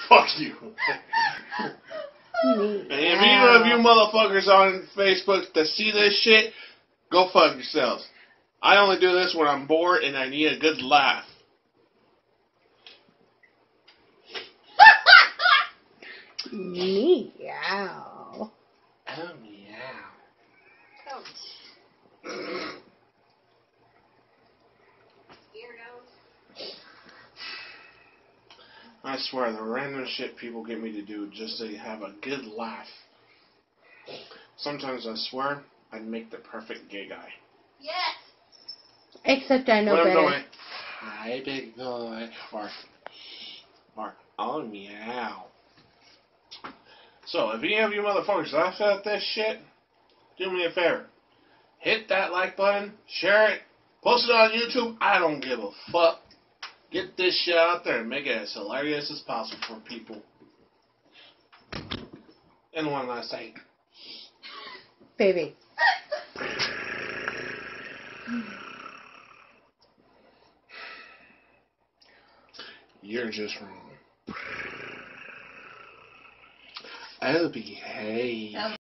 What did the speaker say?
Fuck you. Me. And if either of you motherfuckers on Facebook that see this shit, go fuck yourselves. I only do this when I'm bored and I need a good laugh. Meow. Oh, meow. Ouch. I swear, the random shit people get me to do just to have a good laugh. Sometimes I swear I'd make the perfect gay guy. Yes. Except I know when better. I'm going, hi, big boy, or oh, meow. So, if any of you motherfuckers laugh at this shit, do me a favor. Hit that like button, share it, post it on YouTube. I don't give a fuck. Get this shit out there and make it as hilarious as possible for people. And one last thing. Baby. You're just wrong. I'll behave.